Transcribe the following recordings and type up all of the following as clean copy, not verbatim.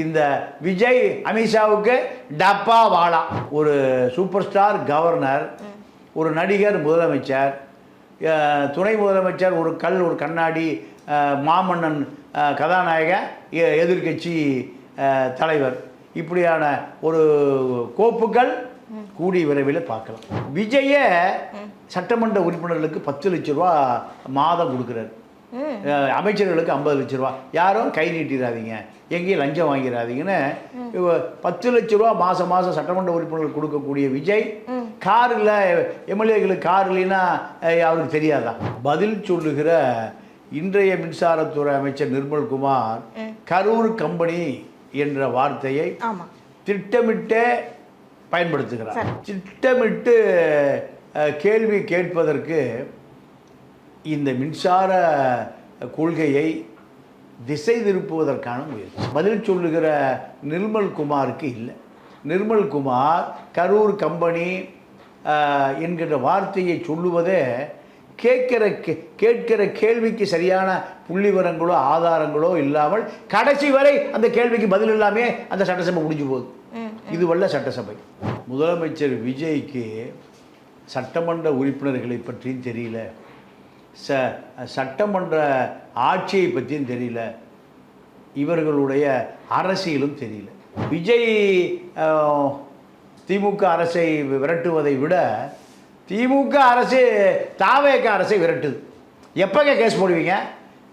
இந்த விஜய் அமித்ஷாவுக்கு டப்பா வாழா. ஒரு சூப்பர் ஸ்டார் கவர்னர், ஒரு நடிகர் முதலமைச்சர், துணை முதலமைச்சர், ஒரு கண்ணாடி மாமன்னன் கதாநாயக, எதிர்கட்சி தலைவர், இப்படியான ஒரு கோப்புகள் கூடிய விரைவில் பார்க்கலாம். விஜய சட்டமன்ற உறுப்பினர்களுக்கு 10 லட்ச ரூபா மாதம் கொடுக்குறாரு, அமைச்சர்களுக்கு 50 லட்ச ரூபா. யாரும் கை நீட்டிடாதீங்க, எங்கேயும் லஞ்சம் வாங்கிடாதீங்கன்னு 10 லட்ச ரூபா மாதம் சட்டமன்ற உறுப்பினர்களுக்கு கொடுக்கக்கூடிய விஜய் கார் இல்லை, எம்எல்ஏகளுக்கு கார் இல்லைன்னா அவருக்கு தெரியாதா? பதில் சொல்லுகிற இன்றைய மின்சாரத்துறை அமைச்சர் நிர்மல்குமார் கரூர் கம்பெனி என்ற வார்த்தையை திட்டமிட்டே பயன்படுத்துகிறார். திட்டமிட்டு கேள்வி கேட்பதற்கு இந்த மின்சார கொள்கையை திசை திருப்புவதற்கான முயற்சி. பதில் சொல்லுகிற நிர்மல்குமாருக்கு இல்லை. நிர்மல்குமார் கரூர் கம்பெனி என்கிற வார்த்தையை சொல்லுவதே கேட்கிற கேள்விக்கு சரியான புள்ளிவரங்களோ ஆதாரங்களோ இல்லாமல் கடைசி வரை அந்த கேள்விக்கு பதில் இல்லாமே அந்த சட்டசபை முடிஞ்சு போகுது. இது வல்ல சட்டசபை. முதலமைச்சர் விஜய்க்கு சட்டமன்ற உறுப்பினர்களை பற்றியும் தெரியல, சட்டமன்ற ஆட்சியை பற்றியும் தெரியல, இவர்களுடைய அரசியலும் தெரியல. விஜய் திமுக அரசை விரட்டுவதை விட திமுக அரசு தாவேக அரசை விரட்டுது. எப்போங்க கேஸ் போடுவீங்க?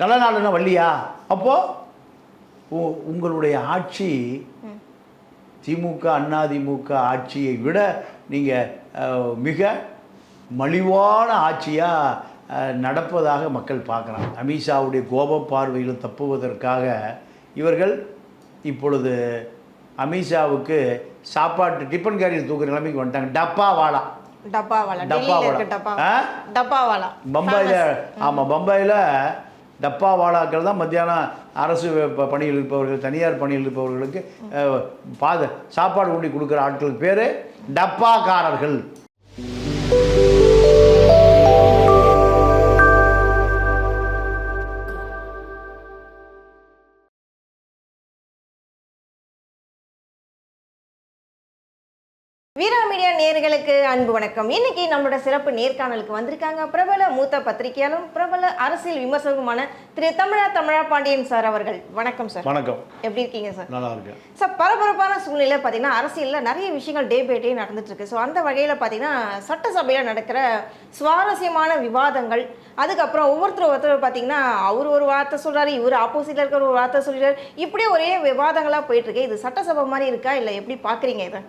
நல்ல நாளுன்னா வள்ளியா? அப்போது உங்களுடைய ஆட்சி திமுக அதிமுக ஆட்சியை விட நீங்கள் மிக மலிவான ஆட்சியாக நடப்பதாக மக்கள் பார்க்குறாங்க. அமித்ஷாவுடைய கோப பார்வையில் தப்புவதற்காக இவர்கள் இப்பொழுது அமித்ஷாவுக்கு சாப்பாட்டு டிஃபன் கேரியர் தூக்குற நிலைமைக்கு வந்துட்டாங்க. டப்பா வாழா. பம்பாயில், ஆமாம், பம்பாயில் டப்பா வாழாக்கள் தான் மத்தியானம் அரசு பணியில் இருப்பவர்கள், தனியார் பணியில் இருப்பவர்களுக்கு சாப்பாடு ஊட்டி கொடுக்குற ஆட்களுக்கு பேர் டப்பாக்காரர்கள். வீரா மீடியா நேயர்களுக்கு அன்பு வணக்கம். இன்னைக்கு நம்மளோட சிறப்பு நேர்காணலுக்கு வந்திருக்காங்க பிரபல மூத்த பத்திரிகையாளரும் பிரபல அரசியல் விமர்சகருமான திரு தமிழா பாண்டியன் சார் அவர்கள். வணக்கம் சார். வணக்கம். எப்படி இருக்கீங்க சார்? நல்லா இருக்கேன் சார். பரபரப்பான சூழ்நிலை பார்த்தீங்கன்னா அரசியலில் நிறைய விஷயங்கள் டே பை டே நடந்துட்டு இருக்கு. ஸோ அந்த வகையில் பார்த்தீங்கன்னா சட்டசபையில் நடக்கிற சுவாரஸ்யமான விவாதங்கள், அதுக்கப்புறம் ஒவ்வொருத்தர் பார்த்தீங்கன்னா அவர் ஒரு வார்த்தை சொல்கிறாரு, இவர் ஆப்போசிட்டில் இருக்கிற ஒரு வார்த்தை சொல்கிறார், இப்படியே ஒரே விவாதங்களாக போயிட்டு இருக்கு. இது சட்டசபை மாதிரி இருக்கா, இல்லை எப்படி பார்க்குறீங்க இதை?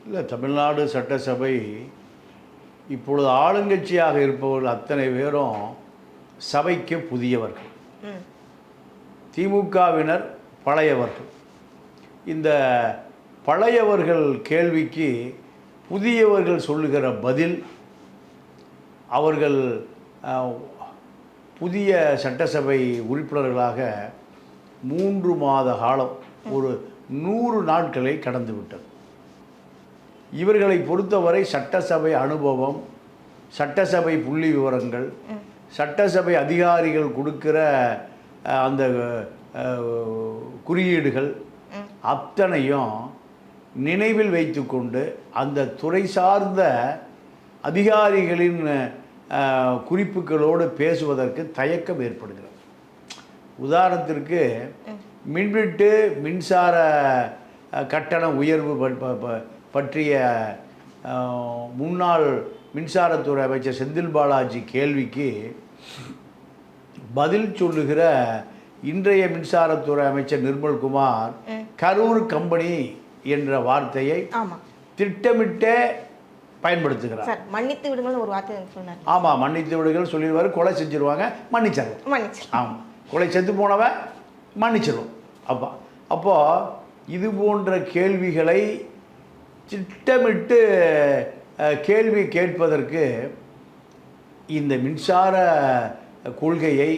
இல்லை, தமிழ்நாடு சட்டசபை இப்பொழுது ஆளுங்கட்சியாக இருப்பவர்கள் அத்தனை பேரும் சபைக்கு புதியவர்கள், திமுகவினர் பழையவர்கள். இந்த பழையவர்கள் கேள்விக்கு புதியவர்கள் சொல்லுகிற பதில், அவர்கள் புதிய சட்டசபை உறுப்பினர்களாக 3 மாத காலம், ஒரு 100 நாட்களை கடந்து விட்டது. இவர்களை பொறுத்தவரை சட்டசபை அனுபவம், சட்டசபை புள்ளி விவரங்கள், சட்டசபை அதிகாரிகள் கொடுக்கிற அந்த குறியீடுகள் அத்தனையும் நினைவில் வைத்து கொண்டு அந்த துறை சார்ந்த அதிகாரிகளின் குறிப்புகளோடு பேசுவதற்கு தயக்கம் ஏற்படுகிறது. உதாரணத்திற்கு மின்வெட்டு மின்சார கட்டண உயர்வு பற்றிய முன்னாள் மின்சாரத்துறை அமைச்சர் செந்தில் பாலாஜி கேள்விக்கு பதில் சொல்லுகிற இன்றைய மின்சாரத்துறை அமைச்சர் நிர்மல்குமார் கரூர் கம்பெனி என்ற வார்த்தையை திட்டமிட்டே பயன்படுத்துகிறார். மன்னித்து விடுங்கள் ஒரு வார்த்தை சொன்னார். ஆமாம், மன்னித்து விடுங்கள் சொல்லிடுவார். கொலை செஞ்சிருவாங்க, மன்னிச்சிடலாம். ஆமாம், கொலை செத்து போனவன் மன்னிச்சிடும். அப்போது இது போன்ற கேள்விகளை திட்டமிட்டு கேள்வி கேட்பதற்கு இந்த மின்சார கொள்கையை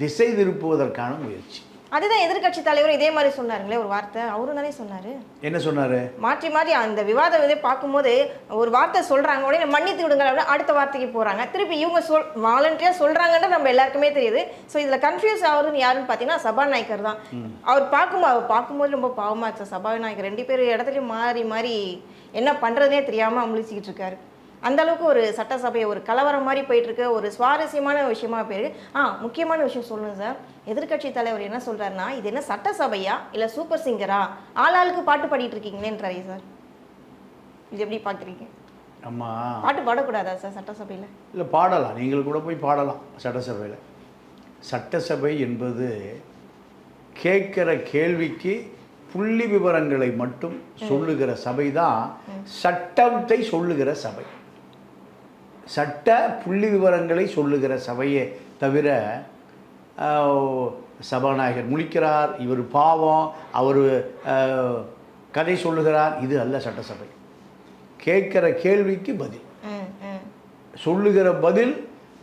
திசை திருப்புவதற்கான முயற்சி. அதுதான் எதிர்க்கட்சி தலைவர் இதே மாதிரி சொன்னாருங்களே ஒரு வார்த்தை, அவரும் தானே சொன்னாரு. என்ன சொன்னாரு? மாற்றி மாற்றி அந்த விவாதம் இதை பார்க்கும்போது ஒரு வார்த்தை சொல்றாங்க, உடனே மன்னித்து விடுங்க அப்படின்னு அடுத்த வார்த்தைக்கு போறாங்க. திருப்பி இவங்க வாலண்டியா சொல்றாங்கன்னு நம்ம எல்லாருக்குமே தெரியுது. ஸோ இதுல கன்ஃபியூஸ் ஆகுதுன்னு யாருன்னு பார்த்தீங்கன்னா சபாநாயகர் தான். அவர் பார்க்கும்போது ரொம்ப பாவமா இருக்கு. சபாநாயகர் 2 பேர் இடத்துலயும் மாறி மாறி என்ன பண்றதுனே தெரியாம அமுழிச்சிக்கிட்டு இருக்காரு. அந்த அளவுக்கு ஒரு சட்டசபை ஒரு கலவரம் மாதிரி போயிட்டு இருக்கு. ஒரு சுவாரஸ்யமான விஷயமா போயிருக்கு. முக்கியமான விஷயம் சொல்லுங்க சார். எதிர்க்கட்சி தலைவர் என்ன சொல்றாருன்னா, இது என்ன சட்டசபையா இல்ல சூப்பர் சிங்கரா, ஆளாளுக்கு பாட்டு பாடிட்டு இருக்கீங்களேன்றாரு சார். இது எப்படி பாக்குறீங்க? ஆமா, பாட்டு பாடக்கூடாதா சார் சட்டசபையில? இல்லை, பாடலாம். நீங்கள் கூட போய் பாடலாம் சட்டசபையில். சட்டசபை என்பது கேட்குற கேள்விக்கு புள்ளி விவரங்களை மட்டும் சொல்லுகிற சபை தான் சட்டத்தை சொல்லுகிற சபை. சட்ட புள்ளி விவரங்களை சொல்லுகிற சபையே தவிர சபாநாயகர் முழிக்கிறார், இவர் பாவம், அவர் கதை சொல்லுகிறார், இது அல்ல சட்டசபை. கேட்குற கேள்விக்கு பதில், சொல்லுகிற பதில்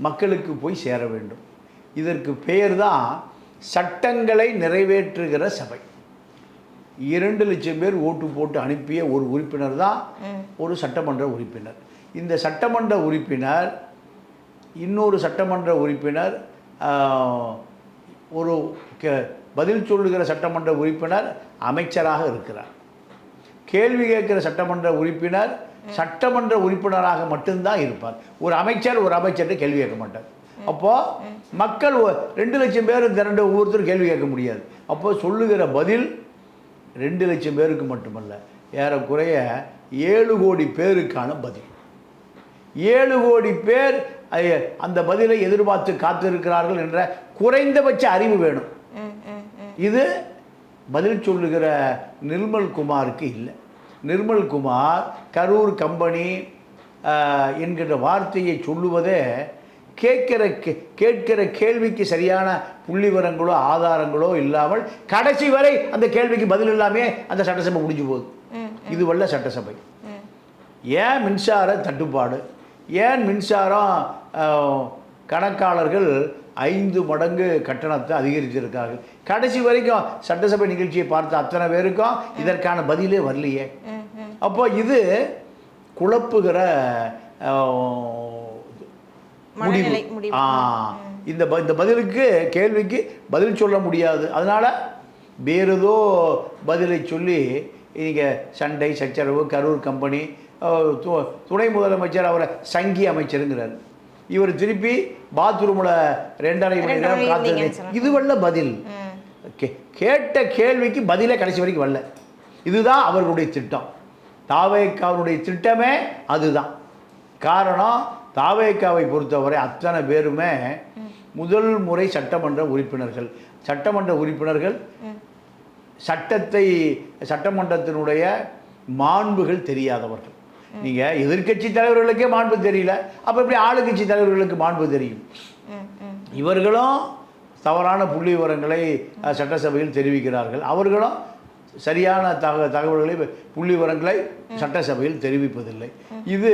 மக்களுக்கு போய் சேர வேண்டும். இதற்கு பெயர் தான் சட்டங்களை நிறைவேற்றுகிற சபை. 2 லட்சம் பேர் ஓட்டு போட்டு அனுப்பிய ஒரு உறுப்பினர் தான் ஒரு சட்டமன்ற உறுப்பினர். இந்த சட்டமன்ற உறுப்பினர் இன்னொரு சட்டமன்ற உறுப்பினர், ஒரு பதில் சொல்லுகிற சட்டமன்ற உறுப்பினர் அமைச்சராக இருக்கிறார். கேள்வி கேட்கிற சட்டமன்ற உறுப்பினர் சட்டமன்ற உறுப்பினராக மட்டும்தான் இருப்பார். ஒரு அமைச்சர்கிட்ட கேள்வி கேட்க மாட்டார். அப்போது மக்கள் 2 லட்சம் பேர் திரண்டு ஒவ்வொருத்தரும் கேள்வி கேட்க முடியாது. அப்போது சொல்லுகிற பதில் 2 லட்சம் பேருக்கு மட்டுமல்ல, ஏறக்குறைய 7 கோடி பேருக்கான பதில். 7 கோடி பேர் அந்த பதிலை எதிர்பார்த்து காத்திருக்கிறார்கள் என்ற குறைந்தபட்ச அறிவு வேணும். இது பதில் சொல்லுகிற நிர்மல் குமாருக்கு இல்லை. நிர்மல் குமார் கரூர் கம்பெனி என்கிற வார்த்தையை சொல்லுவதே கேட்கிற கேள்விக்கு சரியான புள்ளிவிவரங்களோ ஆதாரங்களோ இல்லாமல் கடைசி வரை அந்த கேள்விக்கு பதில் இல்லாமே அந்த சட்டசபை முடிஞ்சு போகுது. இது வல்ல சட்டசபை. ஏன் மின்சார தட்டுப்பாடு, ஏன் மின்சாரம் கணக்காளர்கள் 5 மடங்கு கட்டணத்தை அதிகரித்திருக்கார்கள். கடைசி வரைக்கும் சட்டசபை நிகழ்ச்சியை பார்த்த அத்தனை பேருக்கும் இதற்கான பதிலே வரலையே. அப்போ இது குழப்புகிற முடிவு. இந்த பதிலுக்கு கேள்விக்கு பதில் சொல்ல முடியாது. அதனால் வேறேதோ பதிலை சொல்லி இங்கே சண்டை சச்சரவு, கரூர் கம்பெனி, துணை முதலமைச்சர் அவரை சங்கி அமைச்சருங்கிறார். இவர் திருப்பி பாத்ரூமில் 2.5 மணி நேரம் காத்து. இது வரல பதில். கேட்ட கேள்விக்கு பதிலே கடைசி வரைக்கும் வரல. இதுதான் அவர்களுடைய திட்டம். தாவேக்காவுடைய திட்டமே அதுதான். காரணம், தாவேக்காவை பொறுத்தவரை அத்தனை பேருமே முதல் முறை சட்டமன்ற உறுப்பினர்கள். சட்டமன்ற உறுப்பினர்கள் சட்டமன்றத்தினுடைய மாண்புகள் தெரியாதவர்கள். நீங்கள் எதிர்க்கட்சி தலைவர்களுக்கே மாண்பு தெரியல, அப்போ எப்படி ஆளுங்கட்சி தலைவர்களுக்கு மாண்பு தெரியும்? இவர்களும் தவறான புள்ளி விவரங்களை சட்டசபையில் தெரிவிக்கிறார்கள். அவர்களும் சரியான தகவல்களை புள்ளி விவரங்களை சட்டசபையில் தெரிவிப்பதில்லை. இது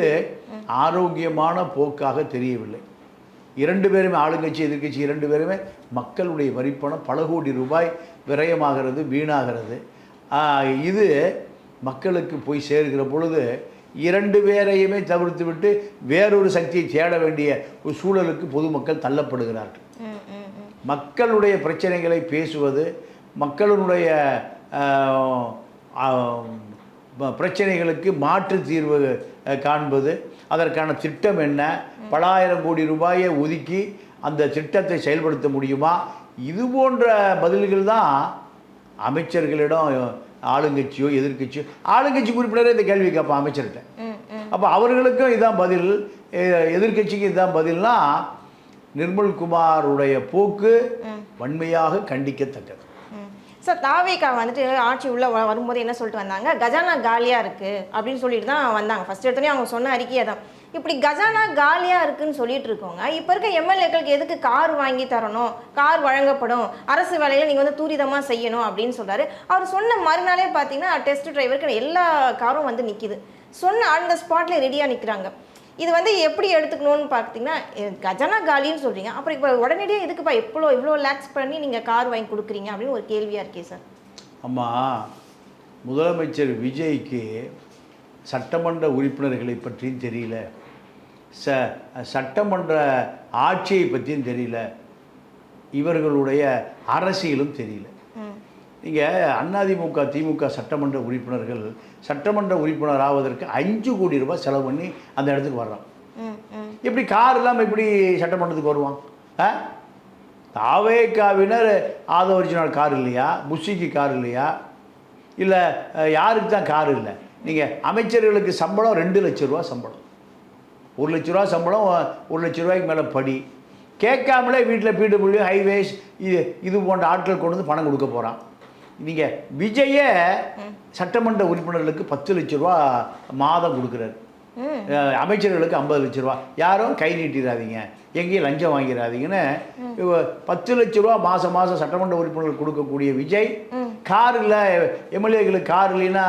ஆரோக்கியமான போக்காக தெரியவில்லை. 2 பேருமே, ஆளுங்கட்சி எதிர்க்கட்சி 2 பேருமே மக்களுடைய வரிப்பணம் பல கோடி ரூபாய் விரயமாகிறது, வீணாகிறது. இது மக்களுக்கு போய் சேர்கிற பொழுது 2 பேரையுமே தவிர்த்து விட்டு வேறொரு சக்தியை தேட வேண்டிய ஒரு சூழலுக்கு பொதுமக்கள் தள்ளப்படுகிறார்கள். மக்களுடைய பிரச்சனைகளை பேசுவது, மக்களுடைய பிரச்சனைகளுக்கு மாற்று தீர்வு காண்பது, அதற்கான திட்டம் என்ன, பல ஆயிரம் கோடி ரூபாயை ஒதுக்கி அந்த திட்டத்தை செயல்படுத்த முடியுமா, இது போன்ற பதில்கள் தான் அமைச்சர்களிடம் ஆளுங்கட்சியோ எதிர்கட்சியோ, ஆளுங்கட்சி உறுப்பினரே இந்த கேள்வி கேட்பான் அமைச்சர்கிட்ட. அப்போ அவர்களுக்கும் இதுதான் பதில், எதிர்கட்சிக்கு இதுதான் பதில்னா நிர்மல் குமாருடைய போக்கு வன்மையாக கண்டிக்கத்தக்கது. சார், தாவேகா வந்துட்டு ஆட்சி உள்ள வரும்போது என்ன சொல்லிட்டு வந்தாங்க, கஜானா காலியா இருக்கு அப்படின்னு சொல்லிட்டு தான் வந்தாங்க. ஃபர்ஸ்ட் எடுத்தோடனே அவங்க சொன்ன அறிக்கையை தான். இப்படி கஜானா காலியா இருக்குன்னு சொல்லிட்டு இருக்கோங்க, இப்போ இருக்க எம்எல்ஏக்களுக்கு எதுக்கு கார் வாங்கி தரணும், கார் வழங்கப்படும், அரசு வேலையில நீங்க வந்து தூரிதமா செய்யணும் அப்படின்னு சொல்றாரு. அவர் சொன்ன மறுநாளே பார்த்தீங்கன்னா டெஸ்ட் டிரைவருக்கு எல்லா காரும் வந்து நிக்குது. சொன்ன அந்த ஸ்பாட்ல ரெடியா நிற்கிறாங்க. இது வந்து எப்படி எடுத்துக்கணும்னு பார்த்தீங்கன்னா கஜானா காலின்னு சொல்கிறீங்க, அப்புறம் இப்போ உடனடியாக இதுக்குப்பா இவ்வளோ லேக்ஸ் பண்ணி நீங்கள் கார் வாங்கி கொடுக்குறீங்க அப்படின்னு ஒரு கேள்வியாக இருக்கே சார். ஆமாம், முதலமைச்சர் விஜய்க்கு சட்டமன்ற உறுப்பினர்களை பற்றியும் தெரியல, சட்டமன்ற ஆட்சியை பற்றியும் தெரியல, இவர்களுடைய அரசியலும் தெரியல. நீங்கள் அதிமுக திமுக சட்டமன்ற உறுப்பினர்கள் சட்டமன்ற உறுப்பினர் ஆவதற்கு 5 கோடி ரூபாய் செலவு பண்ணி அந்த இடத்துக்கு வர்றான். எப்படி கார் இல்லாமல் எப்படி சட்டமன்றத்துக்கு வருவான்? தாவேகாவினர் ஆதரிச்சினால் கார் இல்லையா? புஷிக்கு கார் இல்லையா? இல்லை யாருக்கு தான் கார் இல்லை? நீங்கள் அமைச்சர்களுக்கு சம்பளம் 2 லட்ச ரூபா சம்பளம், 1 லட்ச ரூபா சம்பளம், 1 லட்ச ரூபாய்க்கு மேலே படி கேட்காமலே வீட்டில் பிடபிள்யூ ஹைவேஸ் இது போன்ற ஆட்கள் கொண்டு வந்து பணம் கொடுக்க போகிறான். நீங்கள் விஜயை சட்டமன்ற உறுப்பினர்களுக்கு 10 லட்ச ரூபா மாதம் கொடுக்குறாரு, அமைச்சர்களுக்கு 50 லட்ச ரூபா. யாரும் கை நீட்டிடாதீங்க, எங்கேயும் லஞ்சம் வாங்கிடாதீங்கன்னு 10 லட்ச ரூபா மாதம் மாதம் சட்டமன்ற உறுப்பினர்கள் கொடுக்கக்கூடிய விஜய் கார் இல்லை, எம்எல்ஏகளுக்கு கார் இல்லைன்னா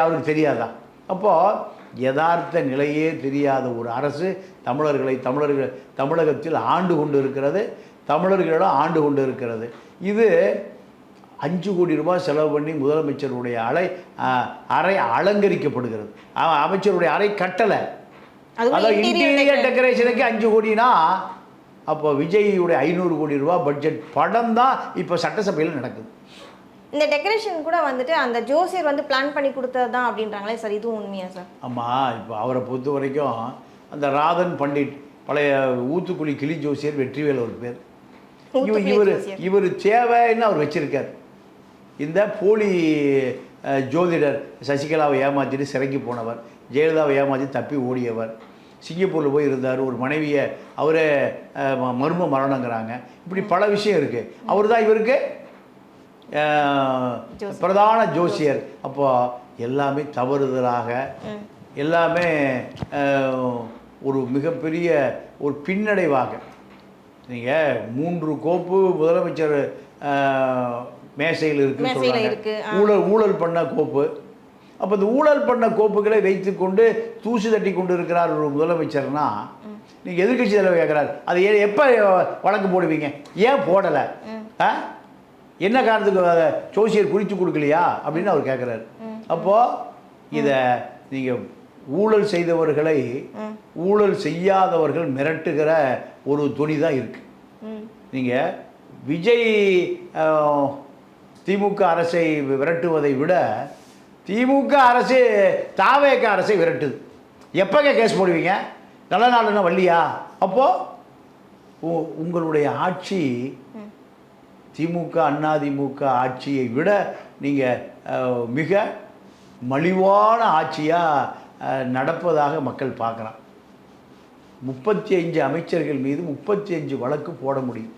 அவருக்கு தெரியாதா? அப்போது யதார்த்த நிலையே தெரியாத ஒரு அரசு தமிழகத்தில் ஆண்டு கொண்டு இருக்கிறது, தமிழர்களிடம் ஆண்டு கொண்டு இருக்கிறது. இது 5 கோடி ரூபாய் செலவு பண்ணி முதலமைச்சருடைய அறை அலங்கரிக்கப்படுகிறது. அமைச்சருடைய அறை கட்டலை, அதாவது இன்டீரியர் டெக்கரேஷனுக்கு 5 கோடினா அப்போ விஜய்யுடைய 500 கோடி ரூபாய் பட்ஜெட் படம் தான் இப்போ சட்டசபையில் நடக்குது. இந்த டெக்கரேஷன் கூட வந்துட்டு அந்த ஜோசியர் வந்து பிளான் பண்ணி கொடுத்தது தான் அப்படின்றாங்களே சார், இதுவும் உண்மையா சார்? ஆமாம், இப்போ அவரை பொறுத்த வரைக்கும் அந்த ராதன் பண்டிட், பழைய ஊத்துக்குழி கிளி ஜோசியர் வெற்றிவேல் ஒரு பேர், இவர் தேவைன்னு அவர் வச்சிருக்கார். இந்த போலி ஜோதிடர் சசிகலாவை ஏமாற்றிட்டு சிறைக்கு போனவர், ஜெயலலிதாவை ஏமாற்றி தப்பி ஓடியவர், சிங்கப்பூரில் போய் இருந்தார், ஒரு மனைவியை அவரே மர்ம மரணங்கிறாங்க. இப்படி பல விஷயம் இருக்குது. அவர் தான் இவருக்கு பிரதான ஜோசியர். அப்போ எல்லாமே தவறுதலாக, எல்லாமே ஒரு மிகப்பெரிய ஒரு பின்னடைவாக. நீங்கள் 3 கோப்பு முதலமைச்சர் மேசையில் இருக்குன்னு சொல்கிறாங்க, ஊழல் பண்ண கோப்பு. அப்போ இந்த ஊழல் பண்ண கோப்புகளை வைத்துக்கொண்டு தூசி தட்டி கொண்டு இருக்கிறார் ஒரு முதலமைச்சர்னா, நீங்கள் எதிர்கட்சி தலைவர் கேட்குறாரு, அது எப்போ வழக்கு போடுவீங்க, ஏன் போடலை, என்ன காரணத்துக்கு ஜோசியர் குறித்து கொடுக்கலையா அப்படின்னு அவர் கேட்குறாரு. அப்போது இதை நீங்கள் ஊழல் செய்தவர்களை ஊழல் செய்யாதவர்கள் மிரட்டுகிற ஒரு துணி தான் இருக்குது. நீங்கள் விஜய் திமுக அரசை விரட்டுவதை விட திமுக அரசு தாவேக அரசை விரட்டுது. எப்போங்க கேஸ் போடுவீங்க? நல்ல நாளுன்னா வள்ளியா? அப்போது உங்களுடைய ஆட்சி திமுக அதிமுக ஆட்சியை விட நீங்கள் மிக மலிவான ஆட்சியாக நடப்பதாக மக்கள் பார்க்குறான். 35 அமைச்சர்கள் மீது 35 வழக்கு போட முடியும்.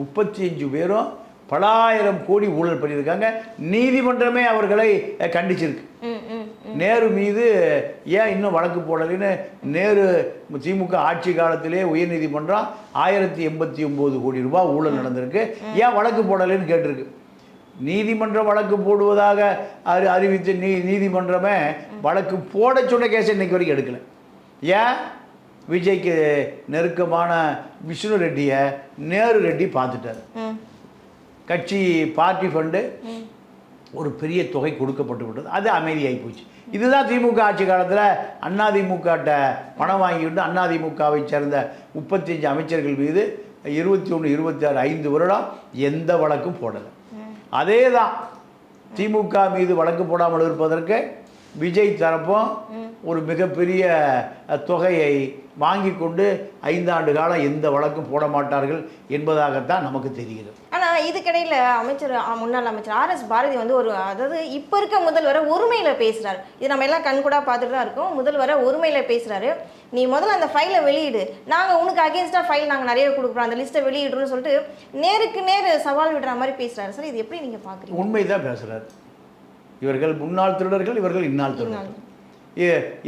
35 பேரும் பல ஆயிரம் கோடி ஊழல் பண்ணியிருக்காங்க. நீதிமன்றமே அவர்களை கண்டிச்சிருக்கு. நேரு மீது ஏன் இன்னும் வழக்கு போடலைன்னு நேரு திமுக ஆட்சி காலத்திலே உயர்நீதிமன்றம் 1089 கோடி ரூபாய் ஊழல் நடந்திருக்கு, ஏன் வழக்கு போடலைன்னு கேட்டிருக்கு. நீதிமன்றம் வழக்கு போடுவதாக அறிவித்து நீதிமன்றமே வழக்கு போட சொன்ன கேஸை இன்னைக்கு வரைக்கும் எடுக்கலை. ஏன்? விஜய்க்கு நெருக்கமான விஷ்ணு ரெட்டியை நேரு ரெட்டி பார்த்துட்டார். கட்சி பார்ட்டி ஃபண்டு ஒரு பெரிய தொகை கொடுக்கப்பட்டு விட்டது, அது அமைதியாகி போச்சு. இதுதான் திமுக ஆட்சி காலத்தில் அதிமுகட்ட பணம் வாங்கிவிட்டு அதிமுகவை சேர்ந்த 35 அமைச்சர்கள் மீது 21, 26, 5 வருடம் எந்த வழக்கும் போடலை. அதே தான் திமுக மீது வழக்கு போடாமல் இருப்பதற்கு விஜய் தரப்பும் ஒரு மிகப்பெரிய தொகையை வாங்கி கொண்டு 5 ஆண்டு காலம் எந்த வழக்கும் போட மாட்டார்கள் என்பதாகத்தான் நமக்கு தெரிகிறது. ஆனால் இதுக்கிடையில் முன்னாள் அமைச்சர் RS பாரதி வந்து அதாவது இப்போ இருக்க முதல்வரை ஒருமையில் பேசுகிறார். இது நம்ம எல்லாம் கண்கூடாக பார்த்துட்டு தான் இருக்கோம். முதல்வரை ஒருமையில் பேசுகிறாரு. நீ முதல்ல அந்த ஃபைலை வெளியிடு, நாங்கள் உனக்கு அகேன்ஸ்டாக ஃபைல் நாங்கள் நிறைய கொடுக்குறோம், அந்த லிஸ்ட்டை வெளியிடுறோன்னு சொல்லிட்டு நேருக்கு நேர் சவால் விடுற மாதிரி பேசுகிறாரு. சார், இது எப்படி நீங்கள் பார்க்குறீங்க? உண்மைதான் பேசுகிறார். இவர்கள் முன்னாள் திருடர்கள், இவர்கள் இந்நாள் திருடர்கள்.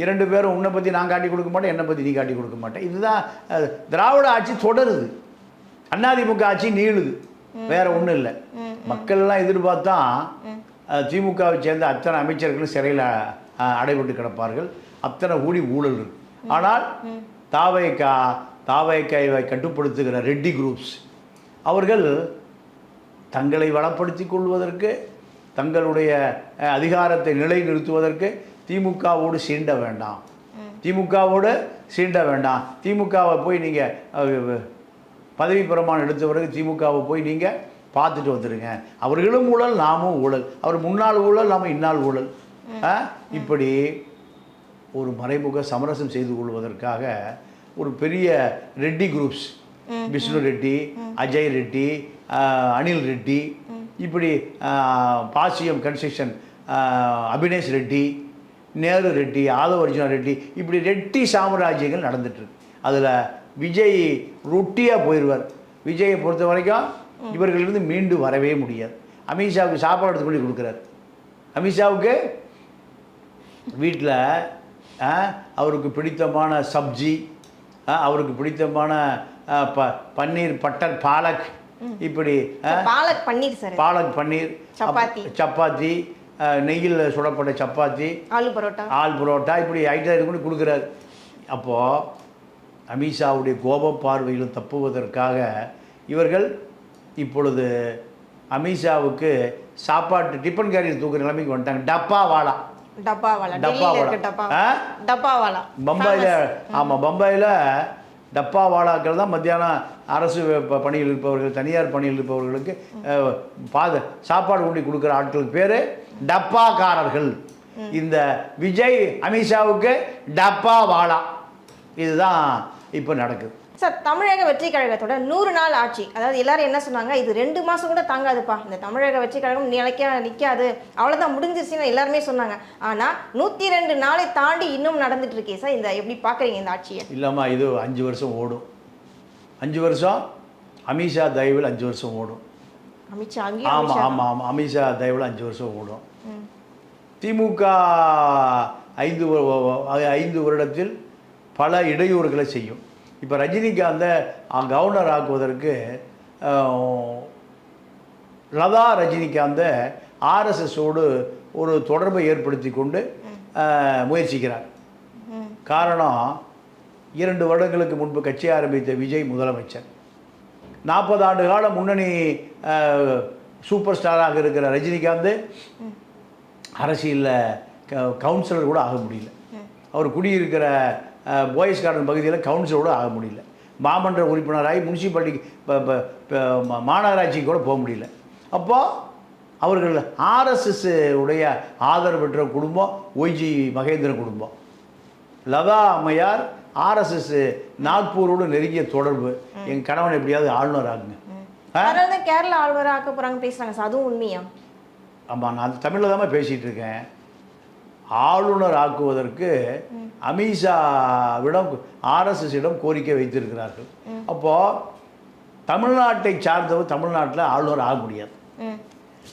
2 பேரும் உன்னை பற்றி நான் காட்டி கொடுக்க மாட்டேன், என்னை பற்றி நீ காட்டி கொடுக்க மாட்டேன். இதுதான் திராவிட ஆட்சி தொடருது, அதிமுக ஆட்சி நீளுது, வேற ஒன்றும் இல்லை. மக்கள்லாம் எதிர்பார்த்தா திமுகவை சேர்ந்த அத்தனை அமைச்சர்களும் சிறையில் அடைபட்டு கிடப்பார்கள், அத்தனை ஊழல் இருக்கு. ஆனால் தாவேக்காவை கட்டுப்படுத்துகிற ரெட்டி குரூப்ஸ் அவர்கள் தங்களை வளப்படுத்திக் கொள்வதற்கு, தங்களுடைய அதிகாரத்தை நிலைநிறுத்துவதற்கு திமுகவோடு சீண்ட வேண்டாம், திமுகவை போய் நீங்கள் பதவி பிரமாணம் எடுத்த பிறகு திமுகவை போய் நீங்கள் பார்த்துட்டு வந்துடுங்க. அவர்களும் ஊழல், நாமும் ஊழல், அவர் முன்னாள் ஊழல், நாம் இந்நாள் ஊழல். இப்படி ஒரு மறைமுக சமரசம் செய்து கொள்வதற்காக ஒரு பெரிய ரெட்டி குரூப்ஸ், விஷ்ணு ரெட்டி, அஜய் ரெட்டி, அனில் ரெட்டி, இப்படி பாசியம் கன்ஸ்ட்ரக்ஷன் அபினேஷ் ரெட்டி, நேரு ரெட்டி, ஆதவ அர்ஜுனா ரெட்டி, இப்படி ரெட்டி சாம்ராஜ்யங்கள் நடந்துட்டுருக்கு. அதில் விஜய் ரொட்டியாக போயிடுவார். விஜயை பொறுத்த வரைக்கும் இவர்களிலிருந்து மீண்டு வரவே முடியாது. அமித்ஷாவுக்கு சாப்பாடு எடுத்து கொண்டு கொடுக்குறாரு. அமித்ஷாவுக்கு வீட்டில் அவருக்கு பிடித்தமான சப்ஜி, அவருக்கு பிடித்தமான பன்னீர் பட்டர் பாலக், இப்படி பாலக் பன்னீர், சப்பாத்தி, நெய்யில் சுடப்பட்ட சப்பாத்தி, ஆல் பரோட்டா, இப்படி ஐட்டம் இது கொண்டு கொடுக்குறாரு. அப்போது அமித்ஷாவுடைய கோப பார்வையிலும் தப்புவதற்காக இவர்கள் இப்பொழுது அமித்ஷாவுக்கு சாப்பாட்டு டிஃபன் கேரியர் தூக்குற நிலைமைக்கு வந்துட்டாங்க. பம்பாயில் டப்பாவாலாக்கள் தான் மத்தியானம் அரசு பணியில் இருப்பவர்கள், தனியார் பணியில் இருப்பவர்களுக்கு சாப்பாடு கொண்டு கொடுக்குற ஆட்களுக்கு பேர் டப்பாக்காரர்கள். இந்த விஜய் அமித்ஷாவுக்கு டப்பாவாலா, இதுதான் இப்போ நடக்குது. சார், தமிழக வெற்றி கழகத்தோட 100 நாள் ஆட்சி, அதாவது எல்லாரும் என்ன சொன்னாங்க, இது 2 மாதம் கூட தாங்காதுப்பா, இந்த தமிழக வெற்றி கழகம் நிற்காது, அவ்வளோதான் முடிஞ்சிருச்சுன்னு எல்லாருமே சொன்னாங்க. ஆனால் 102 நாளை தாண்டி இன்னும் நடந்துட்டு இருக்கே சார், இந்த எப்படி பார்க்குறீங்க இந்த ஆட்சியை? இல்லைம்மா, இது 5 வருஷம் ஓடும். 5 வருஷம் அமித்ஷா தயவில் 5 வருஷம் ஓடும். ஆமாம், அமித்ஷா தயவில் 5 வருஷம் ஓடும். திமுக 5 வருடத்தில் பல இடையூறுகளை செய்யும். இப்போ ரஜினிகாந்தை கவர்னர் ஆக்குவதற்கு லதா ரஜினிகாந்தை ஆர்எஸ்எஸோடு ஒரு தொடர்பை ஏற்படுத்தி கொண்டு முயற்சிக்கிறார். காரணம், 2 வருடங்களுக்கு முன்பு கட்சி ஆரம்பித்த விஜய் முதலமைச்சர், 40 ஆண்டு கால முன்னணி சூப்பர் ஸ்டாராக இருக்கிற ரஜினிகாந்த் அரசியலில் கவுன்சிலர் கூட ஆக முடியல. அவர் குடியிருக்கிற பாய்ஸ் கார்டன் பகுதியில் கவுன்சிலரோடு ஆக முடியல. மாமன்ற உறுப்பினராகி முனிசிபாலிட்டி மாநகராட்சிக்கு கூட போக முடியல. அப்போது அவர்கள் ஆர்எஸ்எஸ் உடைய ஆதரவு பெற்ற குடும்பம் ஒய்ஜி மகேந்திர குடும்பம். லதா அம்மையார் ஆர்எஸ்எஸ் நாக்பூரோடு நெருங்கிய தொடர்பு. எங்கள் கணவன் எப்படியாவது ஆளுநர் ஆகுங்க, கேரளா ஆளுநர் ஆக்க போகிறாங்க பேசுகிறாங்க சார், அதுவும் உண்மையா? ஆமாம், நான் தமிழில் தான் பேசிகிட்டு இருக்கேன். ஆளுநர் ஆக்குவதற்கு அமித்ஷாவிடம் ஆர்எஸ்எஸிடம் கோரிக்கை வைத்திருக்கிறார்கள். அப்போது தமிழ்நாட்டை சார்ந்தவர் தமிழ்நாட்டில் ஆளுநர் ஆக முடியாது.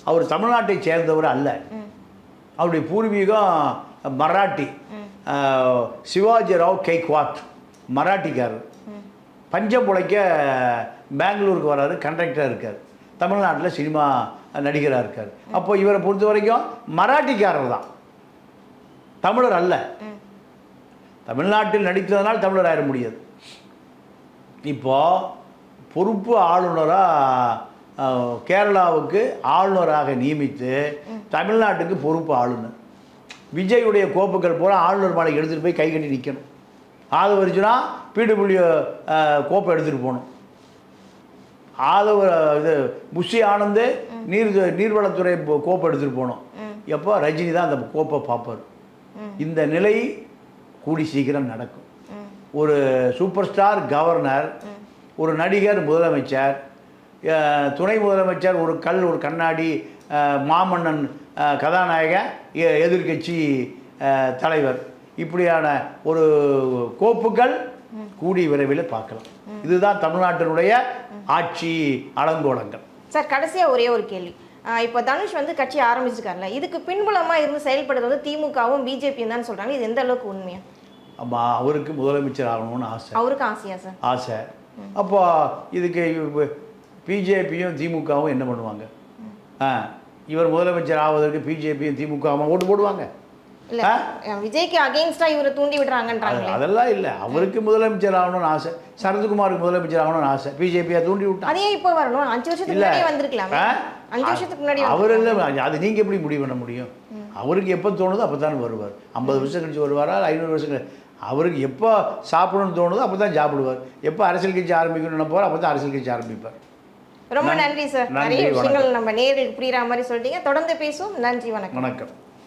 அவர் தமிழ்நாட்டை சேர்ந்தவர் அல்ல. அவருடைய பூர்வீகம் மராட்டி. சிவாஜிராவ் கெய்க்வாட் மராட்டிக்காரர். பஞ்சம் பிழைக்க பெங்களூருக்கு வராரு, கண்டக்டராக இருக்கார். தமிழ்நாட்டில் சினிமா நடிகராக இருக்கார். அப்போ இவரை பொறுத்த வரைக்கும் மராட்டிக்காரர் தான், தமிழர் அல்ல. தமிழ்நாட்டில் நடித்ததனால் தமிழர் ஆயிட முடியாது. இப்போது பொறுப்பு ஆளுநராக கேரளாவுக்கு ஆளுநராக நியமித்து தமிழ்நாட்டுக்கு பொறுப்பு ஆளுநர். விஜயுடைய கோப்புகள் போல ஆளுநர் மாலைக்கு எடுத்துகிட்டு போய் கை கட்டி நிற்கணும். ஆதவ அர்ஜுனா பிடபிள்யூ கோப்பை எடுத்துகிட்டு போகணும். புஷி ஆனந்து நீர்வளத்துறை கோப்பை எடுத்துகிட்டு போகணும். எப்போ ரஜினி தான் அந்த கோப்பை பார்ப்பார். இந்த நிலை கூடி சீக்கிரம் நடக்கும். ஒரு சூப்பர் ஸ்டார் கவர்னர், ஒரு நடிகர் முதலமைச்சர், துணை முதலமைச்சர், ஒரு கண்ணாடி மாமன்னன் கதாநாயகன், எதிர்கட்சி தலைவர், இப்படியான ஒரு கோப்புகள் கூடி விரைவில் பார்க்கலாம். இதுதான் தமிழ்நாட்டினுடைய ஆட்சி அலங்கோலங்கள். சார், கடைசியாக ஒரே ஒரு கேள்வி. இப்போ தனுஷ் கட்சி ஆரம்பிச்சிருக்காருல்ல, இதுக்கு பின்புலமாக இருந்து செயல்படுறது பிஜேபியும் பிஜேபியும் தான் சொல்கிறாங்க. இது எந்த அளவுக்கு உண்மையா? ஆமாம், அவருக்கு முதலமைச்சர் ஆகணும்னு ஆசை. அவருக்கு ஆசையா சார்? ஆசை. அப்போ இதுக்கு பிஜேபியும் திமுகவும் என்ன பண்ணுவாங்க? இவர் முதலமைச்சர் ஆவதற்கு பிஜேபியும் திமுகவும் ஓட்டு போடுவாங்க? இல்ல விஜய்க்கு அகைன்ஸ்டா இவரை தூண்டி விடுறாங்கன்றாங்களே. அதெல்லாம் இல்லை, அவருக்கு முதலமைச்சர் ஆகணும்னு ஆசை, சரத்குமாருக்கு முதலமைச்சர் ஆகணும்னு ஆசை, பிஜேபியை தூண்டி விட்டான். அதே இப்போ வரணும், 5 வருஷத்துக்கு முன்னாடியே வந்திருக்கலாம். 5 வருஷத்துக்கு முன்னாடி அவர் இல்லை, அது நீங்கள் எப்படி முடிவு பண்ண முடியும்? அவருக்கு எப்போ தோணுதோ அப்போ தான் வருவார். 50 வருஷம் கழிச்சு வருவாரா, 500 வருஷம் கழிச்சு, அவருக்கு எப்போ சாப்பிடணும்னு தோணுதோ அப்போ தான் சாப்பிடுவார். எப்போ அரசியல் கட்சி ஆரம்பிக்கணும்னு நினைப்பார் அப்போ தான் அரசியல் கட்சி ஆரம்பிப்பார். ரொம்ப நன்றி சார். நிறைய விஷயங்கள் நம்ம நேரில் புரியுற மாதிரி சொல்லிட்டீங்க. தொடர்ந்து பேசுவோம். நன்றி, வணக்கம். வணக்கம்.